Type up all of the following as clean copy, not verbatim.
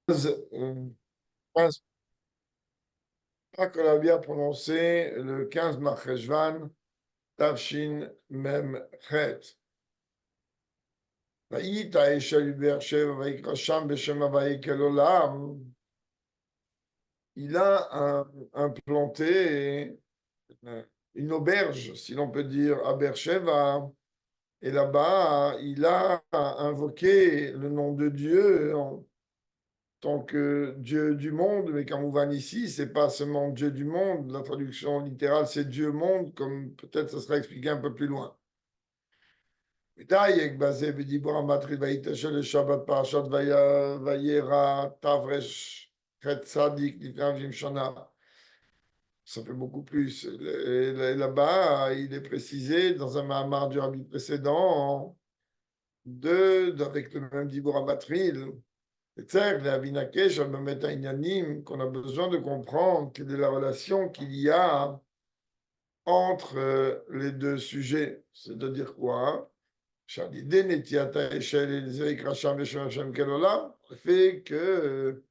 15, pas qu'on a bien prononcé le 15 Marcheshvan, Tafshin Mem Chet. Vaïta Eshel Be'er-Sheva Vaïkrasham Beshem Havai Kel Olam. Il a implanté une auberge, si l'on peut dire, à Be'er-Sheva. Et là-bas, il a invoqué le nom de Dieu en tant que Dieu du monde, mais comme on voit ici, c'est pas seulement Dieu du monde, la traduction littérale c'est Dieu monde, comme peut-être ça sera expliqué un peu plus loin. Ça fait beaucoup plus. Là-bas, il est précisé dans un Mahamar du Rabbi précédent, avec le même Dibur Amatril, qu'on a besoin de comprendre quelle est la relation qu'il y a entre les deux sujets. C'est-à-dire quoi? Le fait qu'il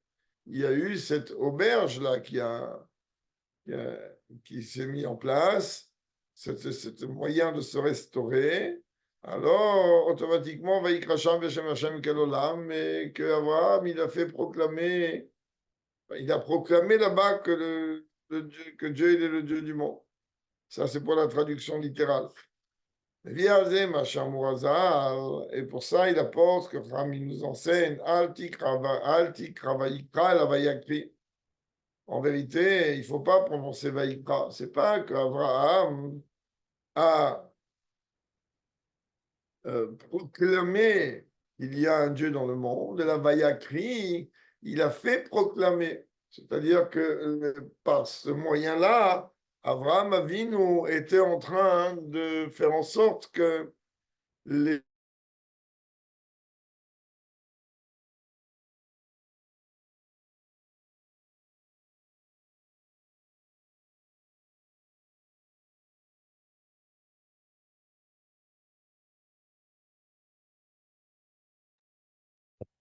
y a eu cette auberge-là qui s'est mis en place, ce moyen de se restaurer, alors automatiquement, Vaikrasham Veshem Hashem Kelolam, et que Abraham, il a proclamé là-bas que Dieu il est le Dieu du monde. Ça, c'est pour la traduction littérale. Et pour ça, il apporte que Rami nous enseigne Alti Kravaikra la Vayakri. En vérité, il ne faut pas prononcer Vaikra. Ce n'est pas qu'Abraham a proclamé qu'il y a un Dieu dans le monde. Et la Vayakri, il a fait proclamer. C'est-à-dire que par ce moyen-là, Abraham Avinu était en train de faire en sorte que les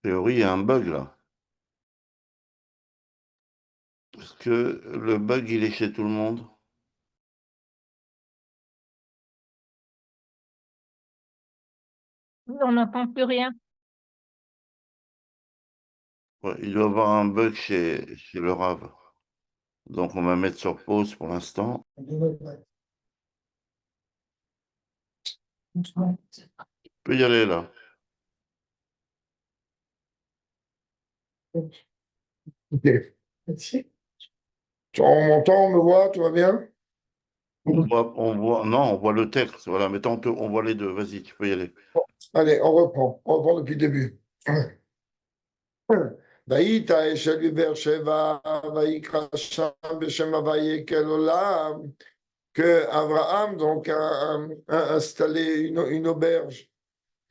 théorie, il y a un bug là. Est-ce que le bug, il est chez tout le monde? On n'entend plus rien. Ouais, il doit y avoir un bug chez le Rav. Donc, on va mettre sur pause pour l'instant. Tu peux y aller là. Ok. On m'entend, on me voit, tout va bien? Non, on voit le texte. Voilà, mais on voit les deux. Vas-y, tu peux y aller. Allez, on reprend. On reprend depuis le début. Vaïta Eshel Be'er-Sheva Vaikra Sham Beshem Havai Kel Olam, que Abraham donc a installé une auberge.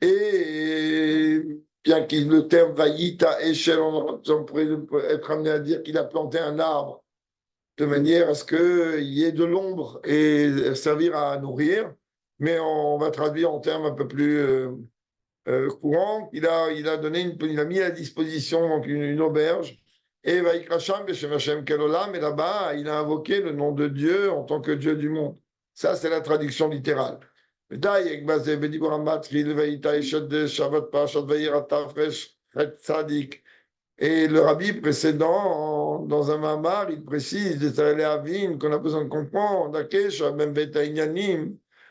Et bien que le terme Vaïta Eshel, on pourrait être amené à dire qu'il a planté un arbre de manière à ce qu'il y ait de l'ombre et servir à nourrir. Mais on va traduire en termes un peu plus courants. Il a mis à disposition donc une auberge. Et Vaikrasham Beshem Hashem Kelolam, et là-bas, il a invoqué le nom de Dieu en tant que Dieu du monde. Ça, c'est la traduction littérale. Et le rabbi précédent, dans un mamar, il précise qu'on a besoin de comprendre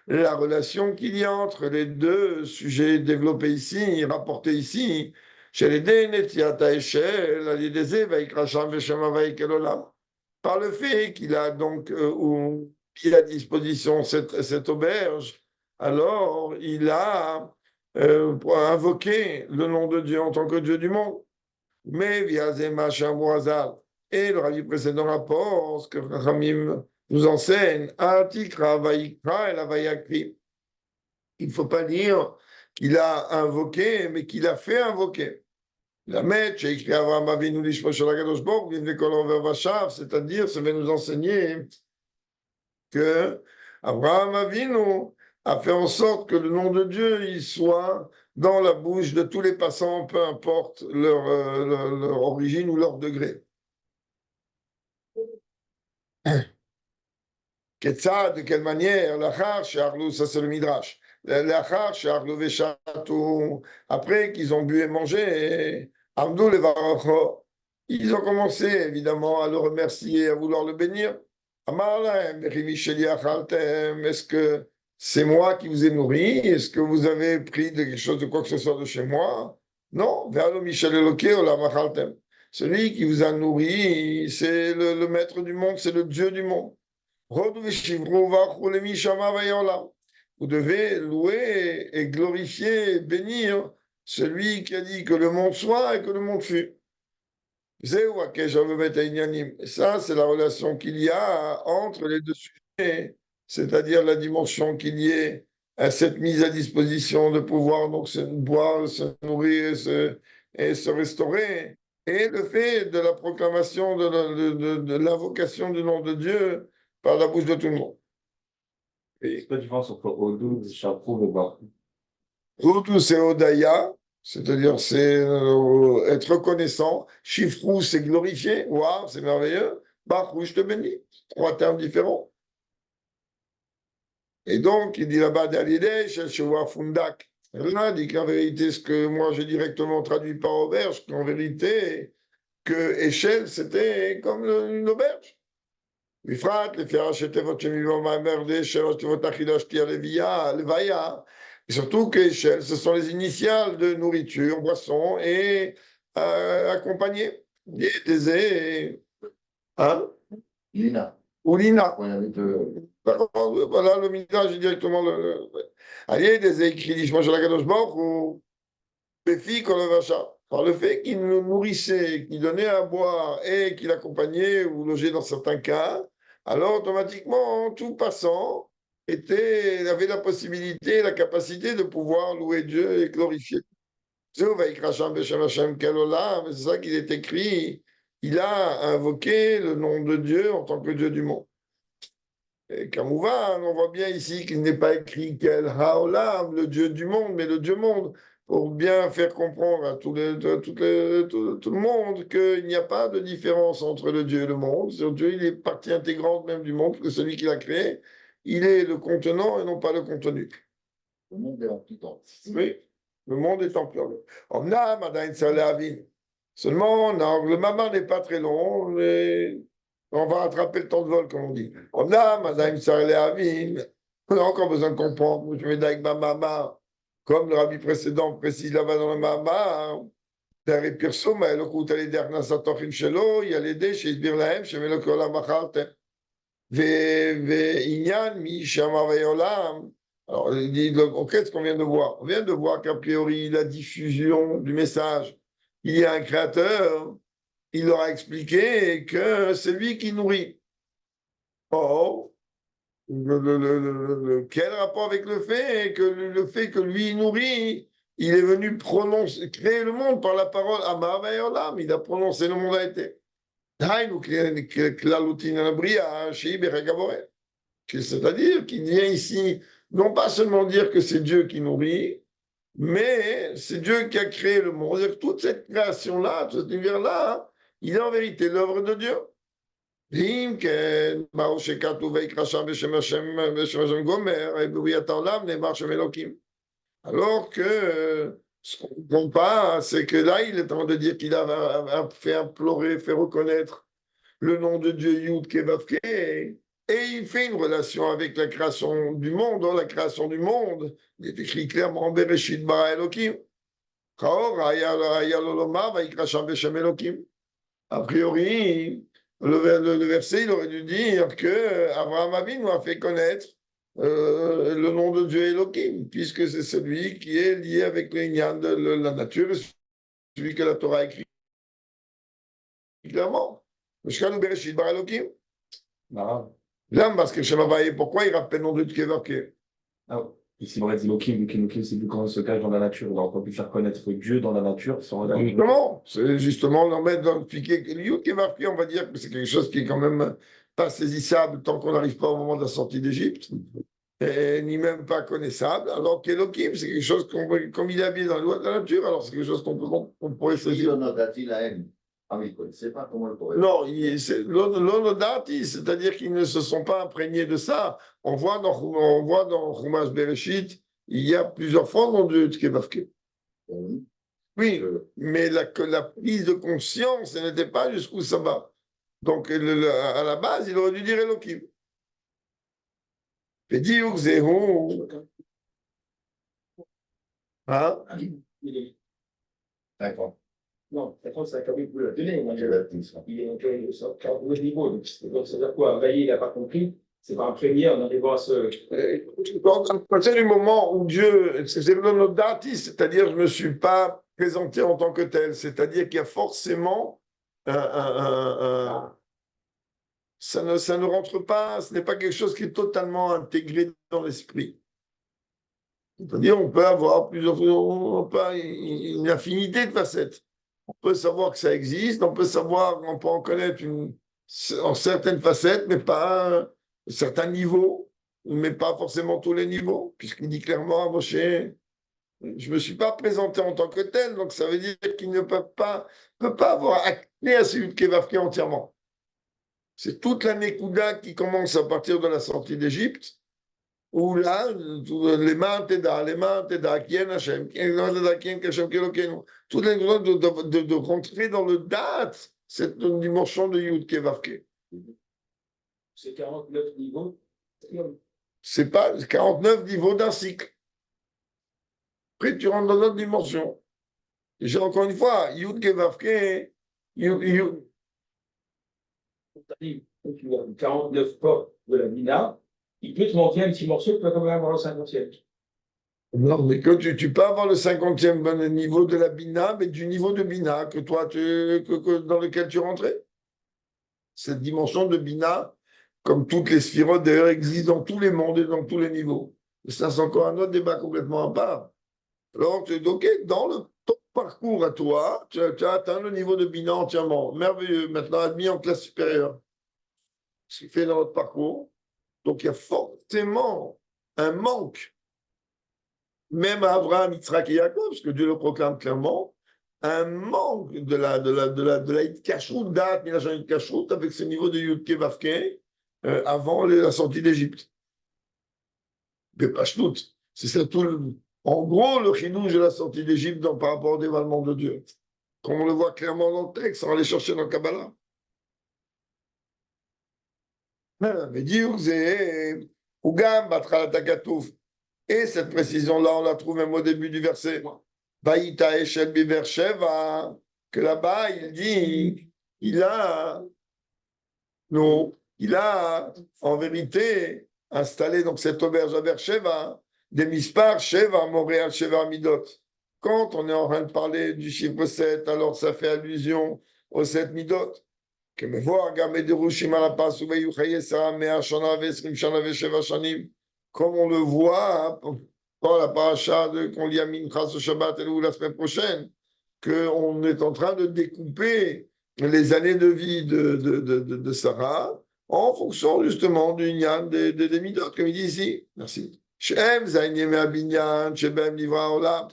la relation qu'il y a entre les deux sujets développés ici, rapportés ici, chez les par le fait qu'il a donc mis à disposition cette auberge, alors il a invoqué le nom de Dieu en tant que Dieu du monde. Mais via Zemachamouazal. Et le rabbi précédent rapporte ce que Ramim nous enseigne, Atikra Vaikra et la Vayakri. Il ne faut pas dire qu'il a invoqué, mais qu'il a fait invoquer. La Met, j'ai écrit Avraham Avinu Lishmosh Lagadosh Bok, c'est-à-dire, ça va nous enseigner que Avraham Avinu a fait en sorte que le nom de Dieu il soit dans la bouche de tous les passants, peu importe leur origine ou leur degré. De quelle manière? Ça c'est le Midrash. Après qu'ils ont bu et mangé, Amdou les Varocho, ils ont commencé évidemment à le remercier, à vouloir le bénir. Est-ce que c'est moi qui vous ai nourri? Est-ce que vous avez pris quelque chose de quoi que ce soit de chez moi? Non. Celui qui vous a nourri, c'est le maître du monde, c'est le Dieu du monde. Vous devez louer et glorifier et bénir celui qui a dit que le monde soit et que le monde fût. Ça, c'est la relation qu'il y a entre les deux sujets, c'est-à-dire la dimension qu'il y ait à cette mise à disposition de pouvoir donc se boire, se nourrir et se restaurer, et le fait de la proclamation de l'invocation du nom de Dieu par la bouche de tout le monde. C'est quoi la différence entre Odou, Chapeau et Bakou? Hudu, c'est Odaya, c'est-à-dire c'est être reconnaissant. Shifrou, c'est glorifier. Waouh, c'est merveilleux. Bakou, je te bénis. Trois termes différents. Et donc, il dit là-bas, Dalideh, Sheshua Fundak. Là, dit qu'en vérité, ce que moi j'ai directement traduit par auberge, qu'en vérité, que échelle, c'était comme une auberge. בפרט לפי ראשי תיבות שמביאו מהמר שלוש תיבות אכילה שתייה לוויה, et surtout que ce sont les initiales de nourriture, boisson et accompagné. Hein? Lina. Ou Lina. Ouais, avec le... Voilà, le minage directement. Allez, des écrits, moi je la gadoche ou Béfi, qu'on le vacha. Par le fait qu'il nous nourrissait, qu'il donnait à boire et qu'il accompagnait ou logeait dans certains cas, alors automatiquement, tout passant avait la possibilité, la capacité de pouvoir louer Dieu et glorifier. C'est ça qu'il est écrit. Il a invoqué le nom de Dieu en tant que Dieu du monde. Et Kamouvan, on voit bien ici qu'il n'est pas écrit Kel Haolam, le Dieu du monde, mais le Dieu monde, pour bien faire comprendre à tout le monde qu'il n'y a pas de différence entre le Dieu et le monde. Dieu, il est partie intégrante même du monde, que celui qui l'a créé, il est le contenant et non pas le contenu. Le monde est rempli d'or. Oui, le monde est en plein. Seulement, non, le maman n'est pas très long, mais on va rattraper le temps de vol, comme on dit. On a encore besoin de comprendre. Je vais dire avec ma maman, comme le rabbi précédent précise là-bas dans le maman, il y a les dés chez Birlahem, chez Melokola Machalte. Inyan, mi Shama Vayolam. Alors, il dit, qu'est-ce qu'on vient de voir? On vient de voir qu'a priori, la diffusion du message, il y a un créateur, il leur a expliqué que c'est lui qui nourrit. Or, quel rapport avec le fait que lui nourrit, il est venu créer le monde par la parole Amar Vayolam, il a prononcé le monde a été. C'est-à-dire qu'il vient ici non pas seulement dire que c'est Dieu qui nourrit, mais c'est Dieu qui a créé le monde. C'est-à-dire que toute cette création-là, tout cet univers-là, il est en vérité l'œuvre de Dieu. Alors que ce qu'on ne comprend pas, c'est que là, il est en train de dire qu'il a fait implorer, fait reconnaître le nom de Dieu Yud Kevavke, et il fait une relation avec la création du monde. Dans la création du monde, il est écrit clairement Bereshit bara Elokim. A priori, le verset, il aurait dû dire que Abraham Avinu a fait connaître le nom de Dieu Elohim, puisque c'est celui qui est lié avec les lignes de la nature, celui que la Torah a écrit clairement. Là, parce que Shema Baye, pourquoi il rappelle le nom de Dieu Kevarke? Ah, ici, on aurait dit Lokim, c'est vu quand on se cache dans la nature. On aurait pu faire connaître Dieu dans la nature sans regarder. Justement, c'est justement expliquer que Yud Kevarke, on va dire que c'est quelque chose qui est quand même pas saisissable tant qu'on n'arrive pas au moment de la sortie d'Égypte. ni même pas connaissable, alors qu'Elohim, c'est quelque chose comme il est habillé dans les lois de la nature, alors c'est quelque chose qu'on pourrait saisir. C'est pas comment le pourrait. Non, l'onodati, c'est-à-dire qu'ils ne se sont pas imprégnés de ça. On voit dans Chumash Bereshit, il y a plusieurs fois dans de Tkevavke. Oui, mais la prise de conscience, elle n'était pas jusqu'où ça va. Donc, à la base, il aurait dû dire Elohim. Bediuk Zehu. Hein? D'accord. Non, par contre, ça a quand même pu la donner. Moi, j'avais il est en haut niveau. Donc, c'est-à-dire quoi? Veiller, il n'a pas compris. C'est pas un premier en arrivant à ce. À partir du moment où Dieu, c'est le nodati, c'est-à-dire je ne me suis pas présenté en tant que tel, c'est-à-dire qu'il y a forcément ça ne rentre pas, ce n'est pas quelque chose qui est totalement intégré dans l'esprit. C'est-à-dire on peut avoir une infinité de facettes. On peut savoir que ça existe, on peut en connaître en certaines facettes, mais pas à certains niveaux, mais pas forcément tous les niveaux, puisqu'il dit clairement à Moshe, je ne me suis pas présenté en tant que tel, donc ça veut dire qu'il ne peut pas avoir accès à celui qui est entièrement. C'est toute la Nekuda qui commence à partir de la sortie d'Égypte, où là, les mains Teda, Kien Hashem, Kien Hashem, toutes les choses de rentrer dans le date, cette dimension de Yud Kevavke. C'est 49 niveaux. C'est pas 49 niveaux d'un cycle. Après, tu rentres dans notre dimension. J'ai encore une fois, Yud Kevavke, Yud. 49 portes de la Bina, il peut te manquer un petit morceau que tu vas quand même avoir le 50e. Non, mais que tu peux avoir le 50e niveau de la Bina, mais du niveau de Bina que toi, dans lequel tu rentrais. Cette dimension de Bina, comme toutes les sphirotes d'ailleurs, existent dans tous les mondes et dans tous les niveaux. Et ça, c'est encore un autre débat complètement à part. Alors, ok, ton parcours à toi, tu as atteint le niveau de Bina entièrement. Merveilleux. Maintenant, admis en classe supérieure. Ce qui fait dans notre parcours. Donc, il y a forcément un manque, même à Abraham, Yitzhak et Yaakov, parce que Dieu le proclame clairement, un manque de la Hitkashrut, date, Milachon Hitkashrut, avec ce niveau de Yudke Vavke, avant la sortie d'Égypte. Bepashtut. C'est ça en gros, le chidouche de la sortie d'Égypte par rapport au dévoilement de Dieu. Comme on le voit clairement dans le texte, on va aller chercher dans le Kabbalah. Mais et cette précision-là, on la trouve même au début du verset. Baïta Eshel Biversheva, que là-bas, il dit, il a en vérité installé donc cette auberge à Bersheva, des mispar Sheva, Montréal, Sheva Midot. Quand on est en train de parler du chiffre 7, alors ça fait allusion aux 7 Midot. Que me voir, Gamé de Rushim à la passe, ou Beyuchaye Sarah, Mea Shana, Vesrim Shana, Vesheva Shanim, comme on le voit dans la paracha qu'on lit à Minchas au Shabbat et la semaine prochaine, qu'on est en train de découper les années de vie de Sarah en fonction justement du Nyan des Midot, comme il dit ici. Merci. Shem, Zaïnyeme Abinyan, Shebem Livra Olam.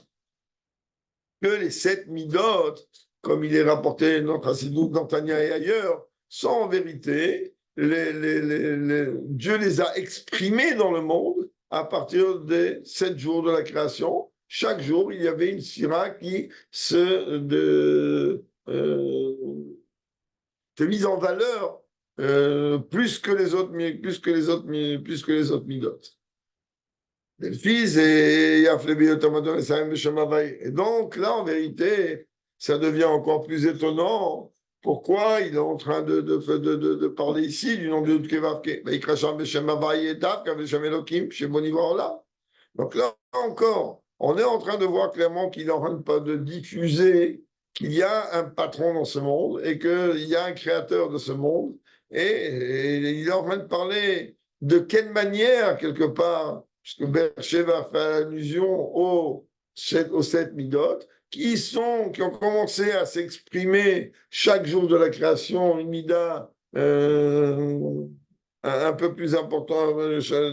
Que les 7 Midot, comme il est rapporté dans Chassidut, dans Tanya et ailleurs, sont en vérité, Dieu les a exprimés dans le monde à partir des 7 jours de la création. Chaque jour, il y avait une sira qui se mise en valeur plus que les autres midot. Et donc là, en vérité, ça devient encore plus étonnant. Pourquoi il est en train de parler ici du nom de Kevavke? Donc là encore, on est en train de voir clairement qu'il est en train de diffuser qu'il y a un patron dans ce monde et qu'il y a un créateur de ce monde. Et il est en train de parler de quelle manière, quelque part, puisque Bersheva fait allusion aux 7 midot, qui ont commencé à s'exprimer chaque jour de la création, une mida un peu plus important,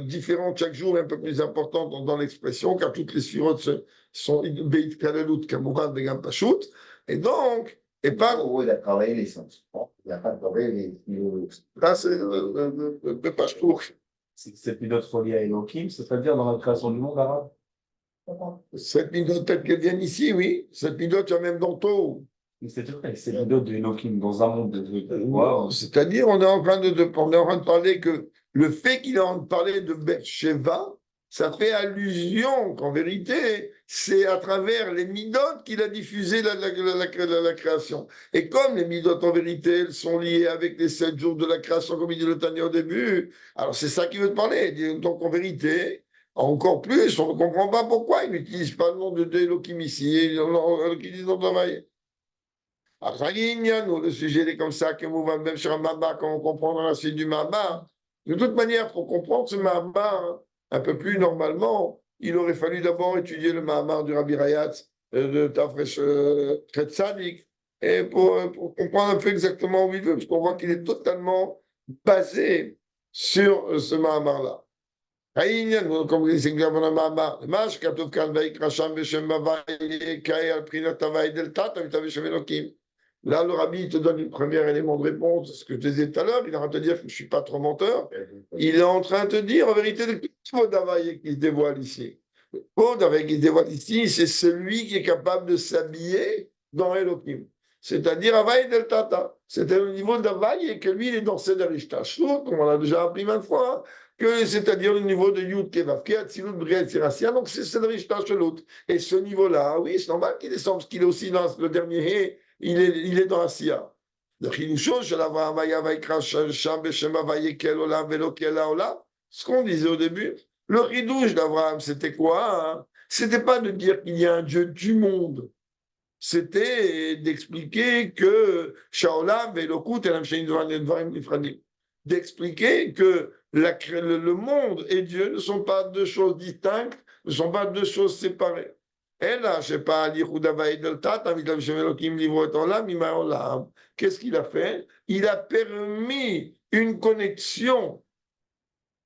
différente chaque jour, un peu plus importante dans l'expression, car toutes les sphirotes sont Beit Kalelut, Kamouran, Begam Pashut. Et donc, et pas. Il a travaillé les sens. Il n'a pas travaillé les. Là, c'est le Pashtour. Cette pilote reliée à Elohim, c'est-à-dire dans la création du monde arabe. Cette pilote telle qu'elle vient ici, oui. Cette pilote, il y a même dans Tau. C'est-à-dire que c'est pilote de Elohim dans un monde de. C'est-à-dire, on est en train de parler que le fait qu'il est en train de parler de Beersheba, ça fait allusion qu'en vérité, c'est à travers les midotes qu'il a diffusé la création. Et comme les midotes, en vérité, elles sont liées avec les 7 jours de la création, comme il dit le Tanya au début, alors c'est ça qu'il veut te parler. Donc, en vérité, encore plus, on ne comprend pas pourquoi il n'utilise pas le nom de Elohim ici, et qu'il dit dans le travail. Le sujet est comme ça, que même sur un Maba, quand on comprend dans la suite du Maba. De toute manière, pour comprendre ce Maba un peu plus normalement, il aurait fallu d'abord étudier le Mahamar du Rabbi Rayat de Tafresh Tzadik, et pour comprendre un peu exactement où il veut, parce qu'on voit qu'il est totalement basé sur ce Mahamar-là. Comme vous dites, c'est clair dans le Mahamar. Là, le rabbi te donne un premier élément de réponse, ce que je te disais tout à l'heure. Il est en train de te dire que je ne suis pas trop menteur. Il est en train de te dire, en vérité, le pot d'Avaïe qui se dévoile ici. Le pot d'Avaïe qui se dévoile ici, c'est celui qui est capable de s'habiller dans Elohim. C'est-à-dire Avaïe del Tata. C'était le niveau d'Avaïe et que lui, il est dans Seder Ishtashlut, comme on l'a déjà appris maintes fois, que c'est-à-dire le niveau de Yud Kevavke, Atzilut, Briel, Sirassia, donc c'est Seder Ishtashlut. Et ce niveau-là, oui, c'est normal qu'il descende, parce qu'il est aussi dans le dernier Hé. Il est dans Asiya. Le Chinushon, ce qu'on disait au début, le Ridouche d'Abraham, c'était quoi, hein? C'était pas de dire qu'il y a un Dieu du monde. C'était d'expliquer que Shaolam, Velokut, d'expliquer que le monde et Dieu ne sont pas deux choses distinctes, ne sont pas deux choses séparées. Qu'est-ce qu'il a fait? Il a permis une connexion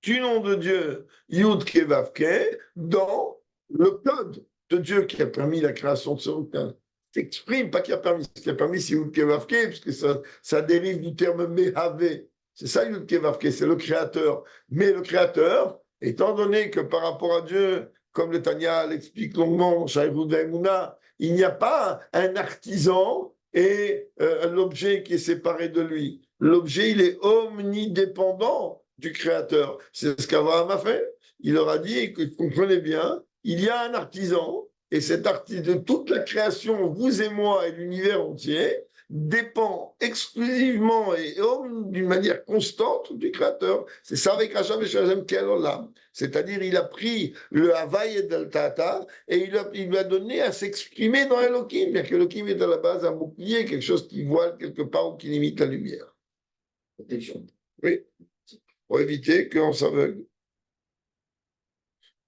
du nom de Dieu, Yud Kevavke, dans le code de Dieu qui a permis la création de ce bouquin. S'exprime, pas qui a permis, ce qui a permis, c'est Yud Kevavke, parce que ça dérive du terme Mehave. C'est ça Yud Kevavke, c'est le créateur. Mais le créateur, étant donné que par rapport à Dieu, comme le Tanya l'explique longuement, il n'y a pas un artisan et l'objet qui est séparé de lui. L'objet, il est omnidépendant du Créateur. C'est ce qu'Abraham a fait. Il leur a dit, comprenez bien, il y a un artisan, et cet artisan, de toute la création, vous et moi et l'univers entier, dépend exclusivement et d'une manière constante du Créateur. C'est ça avec Hacham et Shazam Kelolam. C'est-à-dire, il a pris le Havaï et Del Tata et il lui a donné à s'exprimer dans Elohim. Bien qu'Elohim est à la base un bouclier, quelque chose qui voile quelque part ou qui limite la lumière. Protection. Oui, pour éviter qu'on s'aveugle.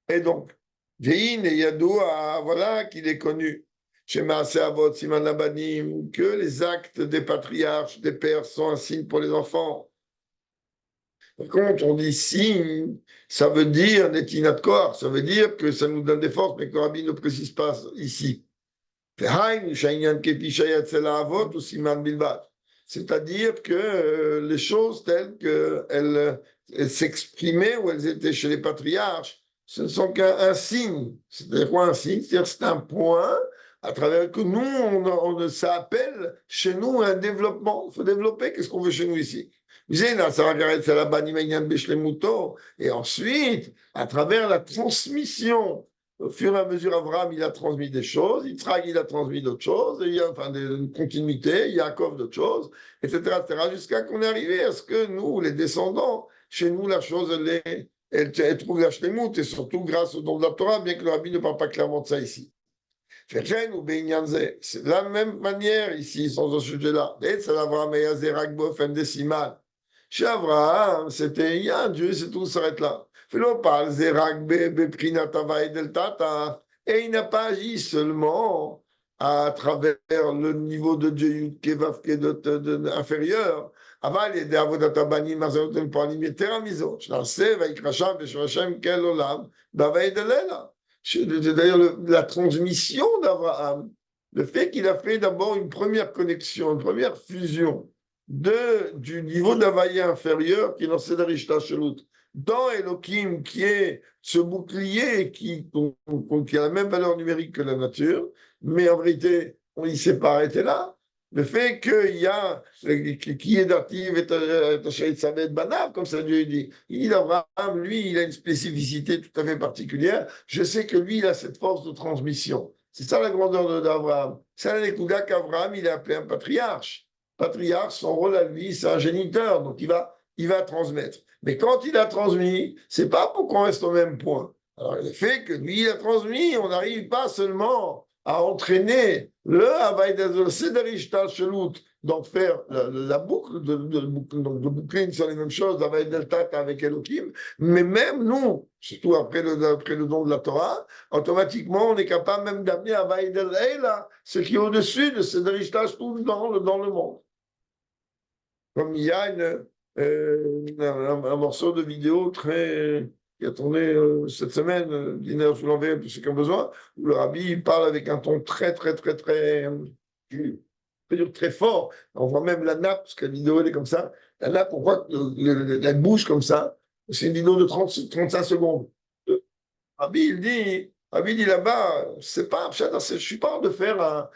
Et donc, Vein et Yadoua, voilà qu'il est connu. Chez Maaseh Avot, Siman Labanim, que les actes des patriarches, des pères sont un signe pour les enfants. Par contre, on dit signe, ça veut dire netinat kor, ça veut dire que ça nous donne des forces, mais que Rabbi ne précise pas ici. C'est-à-dire que les choses telles qu'elles s'exprimaient ou elles étaient chez les patriarches, ce ne sont qu'un signe. C'est-à-dire quoi un signe? C'est-à-dire c'est un point à travers que nous, ça appelle chez nous un développement. Il faut développer. Qu'est-ce qu'on veut chez nous ici? Et ensuite, à travers la transmission, au fur et à mesure, Abraham, il a transmis des choses, Yitzhak, il a transmis d'autres choses, il y a une continuité, Yaakov d'autres choses, etc., jusqu'à qu'on est arrivé à ce que nous, les descendants, chez nous, la chose, elle trouve la shlemut, et surtout grâce au don de la Torah, bien que le Rabbi ne parle pas clairement de ça ici. C'est de la même manière ici, sans ce sujet-là. Chez Abraham, c'était il y a un Dieu, c'est tout, s'arrête là. Et il n'a pas agi seulement à travers le niveau de Dieu Yud Kevav inférieur. אבל ידי עבודת הבנים הזאת הם פועלים יתרה מזאת, שנעשה ויקרא שם בשם השם כל עולם, בהווי דלילה. D'ailleurs, la transmission d'Abraham, le fait qu'il a fait d'abord une première connexion, une première fusion du niveau d'Havaïe inférieur qui est dans Seder Shalut, dans Elohim, qui est ce bouclier qui a la même valeur numérique que la nature, mais en vérité, il ne s'est pas arrêté là. Le fait qu'il y a qui est dative et Banav, comme ça Dieu dit, il Abraham, lui, il a une spécificité tout à fait particulière. Je sais que lui, il a cette force de transmission. C'est ça la grandeur d'Abraham. C'est l'écouda qu'Abraham, il est appelé un patriarche. Patriarche, son rôle à lui, c'est un géniteur, donc il va transmettre. Mais quand il a transmis, c'est pas pour qu'on reste au même point. Alors, le fait que lui, il a transmis, on n'arrive pas seulement à entraîner le Seder Shalut, donc faire la boucle, donc de boucler sur les mêmes choses, Havaï del Tata avec Elohim, mais même nous, surtout après le don de la Torah, automatiquement on est capable même d'amener Havaï del Eila, ce qui est au-dessus de Seder Shalut dans le monde. Comme il y a un morceau de vidéo qui a tourné cette semaine, dîner sous l'envers pour ceux qui ont besoin, où le rabbi parle avec un ton très fort. On voit même la nappe, parce que la vidéo elle est comme ça. La nappe, on voit que la bouche comme ça. C'est une vidéo de 35 secondes. Le rabbi, il dit là-bas, c'est pas, je suis pas de faire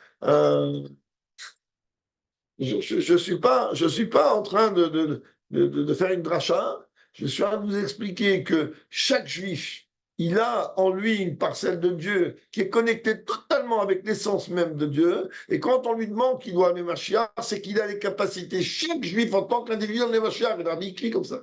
je suis pas en train de faire une dracha. Je suis en train de vous expliquer que chaque juif, il a en lui une parcelle de Dieu qui est connectée totalement avec l'essence même de Dieu. Et quand on lui demande qu'il doit aimer Mashiach, c'est qu'il a les capacités, chaque juif en tant qu'individu d'aimer Mashiach. Le rabbi écrit comme ça.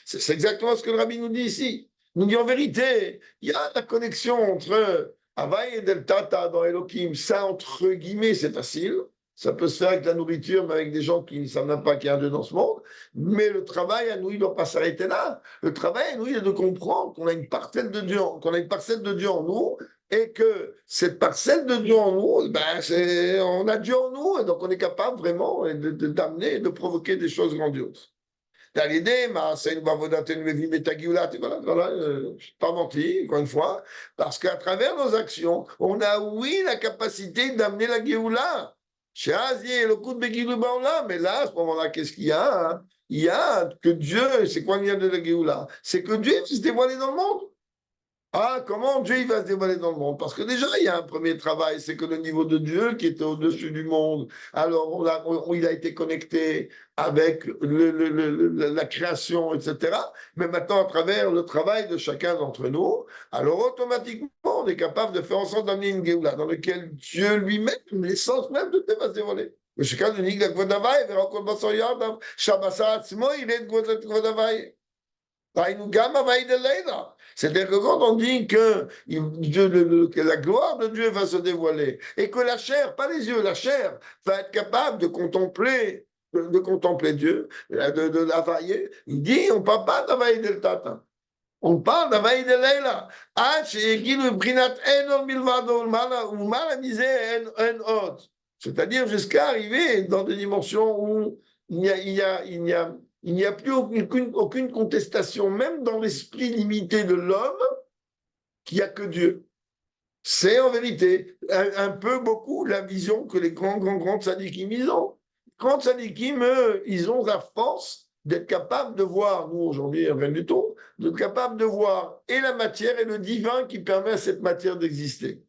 C'est exactement ce que le rabbi nous dit ici. Il nous dit en vérité, il y a la connexion entre Havaï et Del Tata dans Elohim. Ça, entre guillemets, c'est facile. Ça peut se faire avec la nourriture, mais avec des gens qui ne savent même pas qu'il y a un Dieu dans ce monde. Mais le travail, à nous, il ne doit pas s'arrêter là. Le travail, à nous, il est de comprendre qu'on a une parcelle de Dieu, en nous, et que cette parcelle de Dieu en nous, on a Dieu en nous, et donc on est capable vraiment d'amener, de provoquer des choses grandioses. Voilà, je ne suis pas menti, encore une fois, parce qu'à travers nos actions, on a, oui, la capacité d'amener la Géoula. Mais là, à ce moment-là, qu'est-ce qu'il y a, hein? Il y a que Dieu, c'est quoi il y a de la Géoula? C'est que Dieu va se dévoiler dans le monde. Ah, comment Dieu il va se dévoiler dans le monde? Parce que déjà, il y a un premier travail, c'est que le niveau de Dieu qui était au-dessus du monde, alors il a été connecté avec la création, etc. Mais maintenant, à travers le travail de chacun d'entre nous, alors automatiquement, on est capable de faire en sorte d'amener une Géoula dans laquelle Dieu lui-même, l'essence même de Dieu va se dévoiler. ושכאן מנהיג לכבוד הוואי, ורק כל בשר ירדם, שהבשר עצמו ירד לכבוד הוואי. C'est-à-dire que quand on dit que la gloire de Dieu va se dévoiler et que la chair, pas les yeux, la chair va être capable de contempler Dieu, de l'availler, il dit on ne parle pas d'availler del tata. On parle d'availler de Leila. C'est-à-dire jusqu'à arriver dans des dimensions où il n'y a plus aucune contestation, même dans l'esprit limité de l'homme, qu'il n'y a que Dieu. C'est en vérité un peu beaucoup la vision que les grands tzadikim ils ont. Les grands tzadikim, ils ont la force d'être capables de voir, nous aujourd'hui, rien du tout, d'être capables de voir et la matière et le divin qui permet à cette matière d'exister.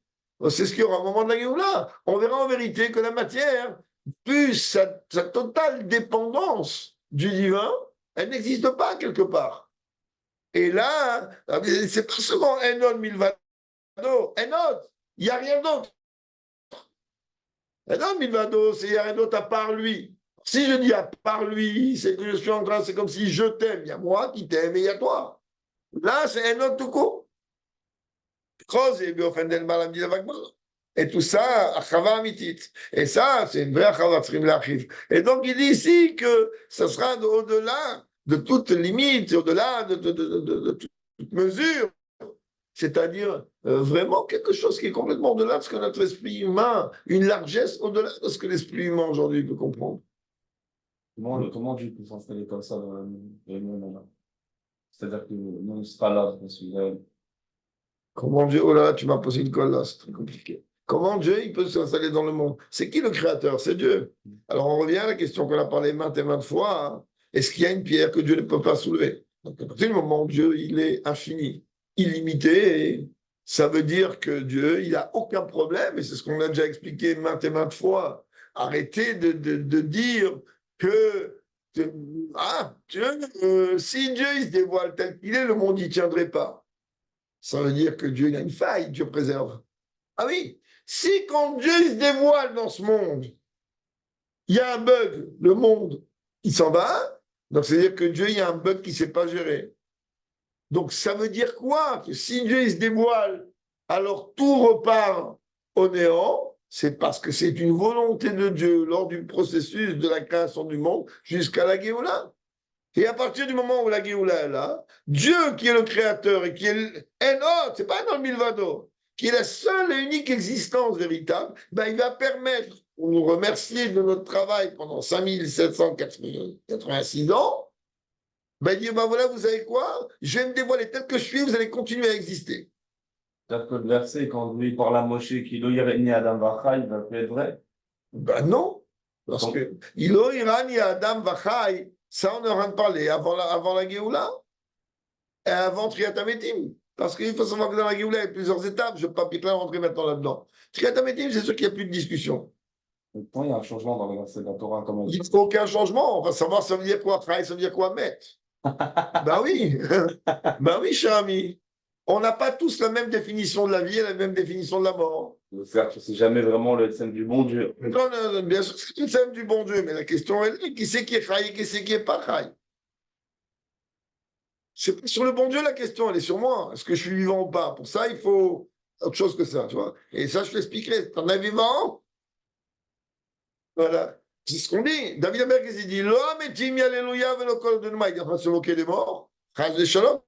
C'est ce qu'il y aura au moment de la Géoula. On verra en vérité que la matière, plus sa totale dépendance du divin, elle n'existe pas quelque part. Et là, c'est pas seulement Enon Milvado, Enon, il n'y a rien d'autre. Enon Milvado, il n'y a rien d'autre à part lui. Si je dis à part lui, c'est que je suis en train, c'est comme si je t'aime, il y a moi qui t'aime et il y a toi. Là, c'est Enon tout court. Et tout ça, achava amitit. Et ça, c'est une vraie achava tzrim l'achiv. Et donc, il dit ici que ça sera au-delà de toute limite, au-delà de toute mesure. c'est-à-dire vraiment quelque chose qui est complètement au-delà de ce que notre esprit humain, une largesse au-delà de ce que l'esprit humain aujourd'hui peut comprendre. Comment Dieu peut s'installer comme ça dans le monde là? C'est-à-dire que nous, on sera là, parce que Comment Dieu, oh là là, tu m'as posé une colle là, c'est très compliqué. Comment Dieu, il peut s'installer dans le monde? C'est qui le créateur? C'est Dieu. Alors on revient à la question qu'on a parlé maintes et maintes fois. Hein. Est-ce qu'il y a une pierre que Dieu ne peut pas soulever? Donc à partir du moment où Dieu, il est infini, illimité, et ça veut dire que Dieu, il n'a aucun problème, et c'est ce qu'on a déjà expliqué maintes et maintes fois. Arrêtez de dire que Dieu, si Dieu il se dévoile tel qu'il est, le monde n'y tiendrait pas. Ça veut dire que Dieu il a une faille, Dieu préserve. Ah oui, si quand Dieu il se dévoile dans ce monde, il y a un bug, le monde, il s'en va, donc c'est-à-dire que Dieu, il y a un bug qui ne sait pas gérer. Donc ça veut dire quoi? Que si Dieu il se dévoile, alors tout repart au néant, c'est parce que c'est une volonté de Dieu lors du processus de la création du monde jusqu'à la Géoula. Et à partir du moment où la Géoula est là, Dieu qui est le créateur et qui est Enoch, c'est pas dans le Milvado, qui est la seule et unique existence véritable, ben il va permettre, pour nous remercier de notre travail pendant 5786 ans, ben il dit, ben voilà, vous savez quoi? Je vais me dévoiler tel que je suis, vous allez continuer à exister. c'est-à-dire que le verset, quand il parle à Moshe, qu'il doit y ni Adam Vacha, il va plus être vrai. Ben non, parce Donc, que Ilo Irani Adam Vachai, ça on est en train de parler avant la Géoula et avant Triatametim. Parce qu'il faut savoir que dans la Géoula, il y a plusieurs étapes. Je ne vais pas rentrer maintenant là-dedans. Triatametim, c'est sûr qu'il n'y a plus de discussion. quand il y a un changement dans le verset de la Torah, comment Il n'y a aucun changement. On va savoir ça veut dire quoi, Chai, ça veut dire quoi, mettre. Ben oui, ben oui, cher ami. On n'a pas tous la même définition de la vie et la même définition de la mort. C'est-à-dire que c'est jamais vraiment le thème du bon Dieu. Non, non, non, bien sûr, c'est une scène du bon Dieu, mais la question est qui c'est qui est Chai et qui c'est qui n'est pas Chai. C'est pas sur le bon Dieu la question, elle est sur moi. Est-ce que je suis vivant ou pas? Pour ça, il faut autre chose que ça, tu vois. Et ça, je t'expliquerai. T'en es vivant? Voilà. C'est ce qu'on dit. David Amer, qu'est-ce qu'il dit? L'homme est timide, alléluia, le col de Numa. Il est en train de se moquer des morts. Chaz de Shalom.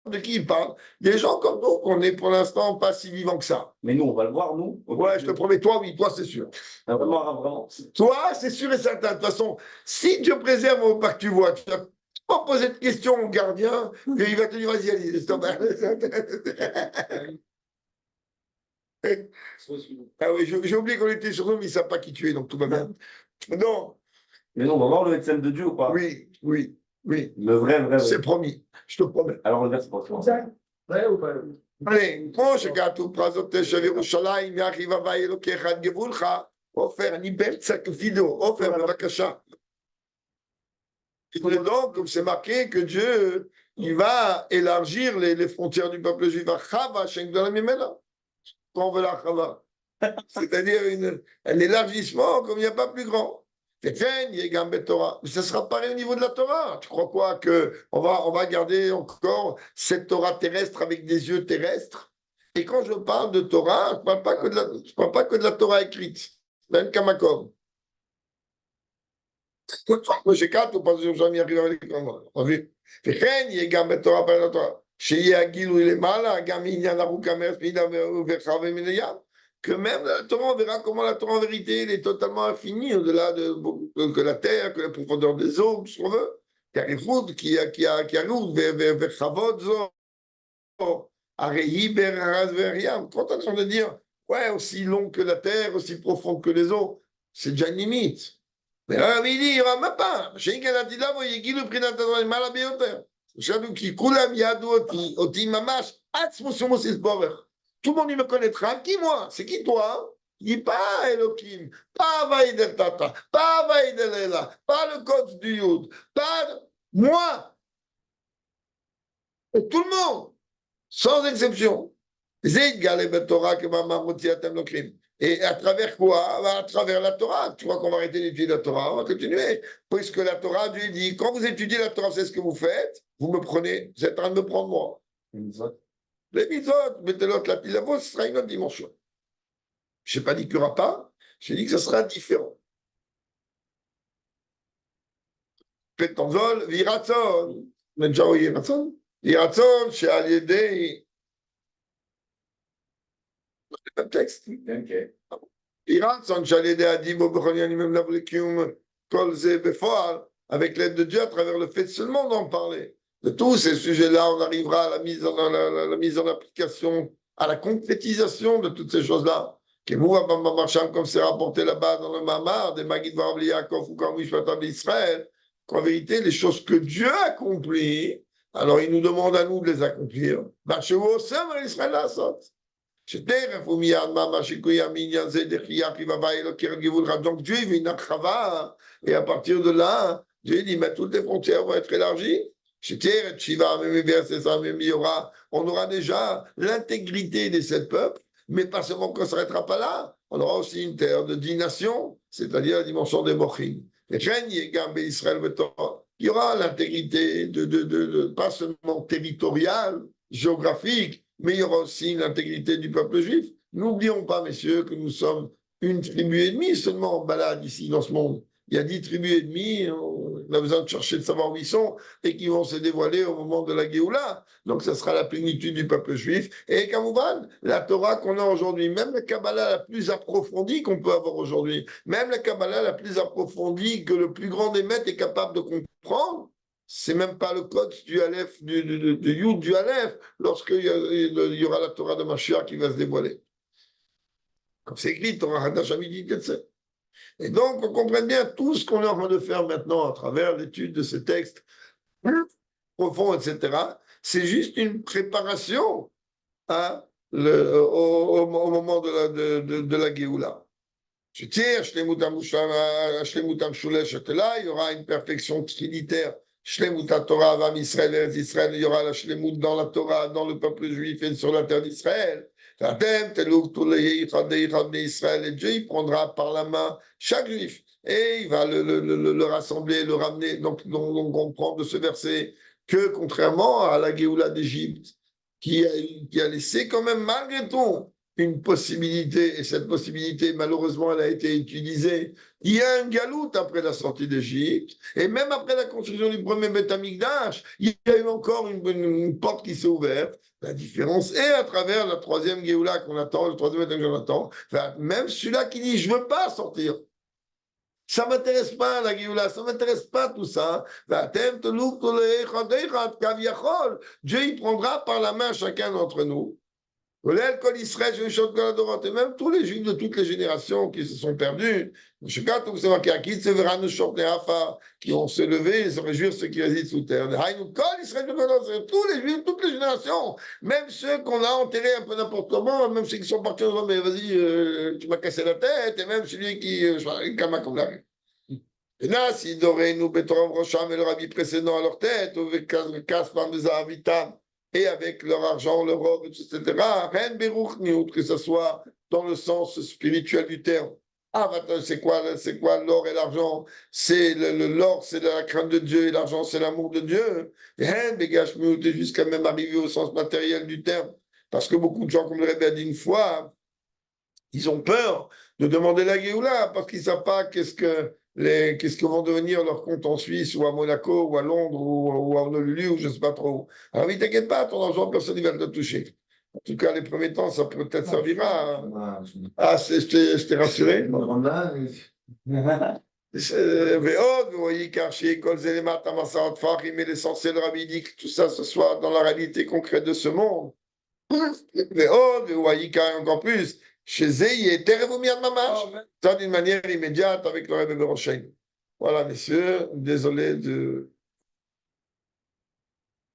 De qui il parle? Des gens comme nous, qu'on est pour l'instant pas si vivants que ça. Mais nous, on va le voir, nous. Ouais, je te promets, toi, oui, toi, c'est sûr. Vraiment, vraiment. Toi, c'est sûr et certain. De toute façon, si Dieu préserve au pas que tu vois, tu vas pas poser de questions au gardien, et il va te dire, vas-y, allez, laisse tomber. Ah oui, j'ai oublié qu'on était sur nous, mais ils ne savent pas qui tu es, donc tout va bien. Non, Mais non, on va voir le thème de Dieu ou pas? oui, oui, oui. Le vrai. C'est promis, je te promets. Alors, le verset pour toi. Vrai ou pas? Allez, כמו שכתוב פרזות תשב ירושלים, יחי הווי אלוקיך עד גבולך, עופר, אני באמצע וידאו, עופר, בבקשה. Et donc, comme c'est marqué que Dieu, il va élargir les frontières du peuple juif. Chava, Shem Gdola Mimena. Quand on veut la Chava. C'est-à-dire un élargissement comme il n'y a pas plus grand. Mais ça sera pareil au niveau de la Torah. Tu crois quoi? On va garder encore cette Torah terrestre avec des yeux terrestres? Et quand je parle de Torah, je ne parle pas que de la Torah écrite. Même Kamakom. Moi, j'ai quatre ou pas jamais arrivé avec les commandes. On a vu. וכן יהיה גם בתורה בין התורה, שיהיה הגילוי למעלה, גם עניין ארוך המרץ מידה ורחב מן הים. Que même la Torah, on verra comment la Torah en vérité, elle est totalement infinie, au-delà que la terre, que la profondeur des eaux, ce qu'on veut. Carrefour, qui arrive vers Chavod, Arehi, Berharaz, Veriam. Quand on est en train de dire, ouais, aussi long que la terre, aussi profond que les eaux, c'est déjà une limite. והרב ידי, il n'y aura même pas. שאם כן עתידה בו יגידו מבחינת הדברים למעלה ביותר. חשבנו כי כולם ידעו אותי ממש עצמוס ומוס יסבורך. Tout le monde me connaîtra. Qui moi? C'est qui toi? Il dit pas Elohim, pas Vaïdel Tata, pas Vaïdel Ela, pas le code du Yud, pas moi. Et tout le monde, sans exception. Zid Galeb Torah que Mama Motiatem Lokrim. Et à travers quoi? À travers la Torah. Tu crois qu'on va arrêter d'étudier la Torah? On va continuer. Puisque la Torah, Dieu dit, quand vous étudiez la Torah, c'est ce que vous faites, vous me prenez, vous êtes en train de me prendre moi. Les mitzvot, mettez-le la pilavos, ce sera une autre dimension. Je n'ai pas dit qu'il n'y aura pas, j'ai dit que ce sera différent. Petanzol, viratzon. Mais déjà, viratzon. Viratzon, chez Aliédé, le même texte. Ok. Avec l'aide de Dieu, à travers le fait seulement d'en parler. De tous ces sujets-là, on arrivera à la mise en application, à la concrétisation de toutes ces choses-là. Comme c'est rapporté là-bas dans le Mamar, des Magid Vav Yaakov ou comme d'Israël, qu'en vérité, les choses que Dieu accomplit, alors il nous demande à nous de les accomplir. Donc Dieu il veut une akrava, et à partir de là, Dieu dit, mais toutes les frontières vont être élargies. On aura déjà l'intégrité des 7 peuples, mais pas seulement qu'on ne s'arrêtera pas là, on aura aussi une terre de 10 nations, c'est-à-dire la dimension des mochim. Il y aura l'intégrité pas seulement territoriale, géographique, mais il y aura aussi l'intégrité du peuple juif. N'oublions pas, messieurs, que nous sommes une tribu et demie seulement en balade ici dans ce monde. Il y a 10 tribus et demie, on a besoin de chercher de savoir où ils sont et qui vont se dévoiler au moment de la Géoula. Donc, ça sera la plénitude du peuple juif. Et Kamouvan, la Torah qu'on a aujourd'hui, même la Kabbalah la plus approfondie qu'on peut avoir aujourd'hui, même la Kabbalah la plus approfondie que le plus grand des maîtres est capable de comprendre, c'est même pas le code du Aleph, du Yud, du Aleph, lorsqu'il y aura la Torah de Mashiach qui va se dévoiler. Comme c'est écrit, Torah Hadash Amidit Ketset. Et donc, on comprenne bien tout ce qu'on est en train de faire maintenant à travers l'étude de ces textes profonds, etc. C'est juste une préparation au moment de la Géoula. Il y aura une perfection trinitaire. Torah, Israël, il y aura la Shlemut dans la Torah, dans le peuple juif et sur la terre d'Israël. Et Dieu il prendra par la main chaque juif et il va le rassembler, le ramener. Donc, on comprend de ce verset que contrairement à la Géoula d'Égypte, qui a laissé quand même malgré tout une possibilité, et cette possibilité, malheureusement, elle a été utilisée. Il y a un galoute après la sortie d'Égypte, et même après la construction du premier Beth Amikdash, il y a eu encore une porte qui s'est ouverte. La différence est à travers la troisième Géoula qu'on attend, le troisième Beth Amikdash qu'on attend, enfin, même celui-là qui dit « je ne veux pas sortir ». Ça ne m'intéresse pas, la Géoula, ça ne m'intéresse pas tout ça. Dieu, il prendra par la main chacun d'entre nous. Et même tous les juifs de toutes les générations qui se sont perdus, qui vont se lever et se réjouir ceux qui résident sous terre. Tous les juifs, toutes les générations, même ceux qu'on a enterrés un peu n'importe comment, même ceux qui sont partis en disant, mais vas-y, tu m'as cassé la tête, et même celui qui, et là, si nous Betoram Rosham et le rabbi précédent à leur tête, et avec leur argent, leur or, etc., que ce soit dans le sens spirituel du terme. Ah, maintenant, c'est quoi l'or et l'argent? C'est l'or, c'est la crainte de Dieu, et l'argent, c'est l'amour de Dieu. Et jusqu'à même arriver au sens matériel du terme. Parce que beaucoup de gens, comme le Rebbe a dit une fois, ils ont peur de demander la Géoula parce qu'ils ne savent pas qu'est-ce que vont devenir leurs comptes en Suisse ou à Monaco ou à Londres ou à Honolulu ou je ne sais pas trop. Alors, ne t'inquiète pas, ton argent, personne ne va te toucher. En tout cas, les premiers temps, ça peut-être servira. Ah, je t'ai rassuré. Mais l'essentiel rabbinique, tout ça, ce soit dans la réalité concrète de ce monde. Encore plus. Chez Zéhi, ça d'une manière immédiate avec le Rebbe Beroshaim. Voilà, messieurs, désolé de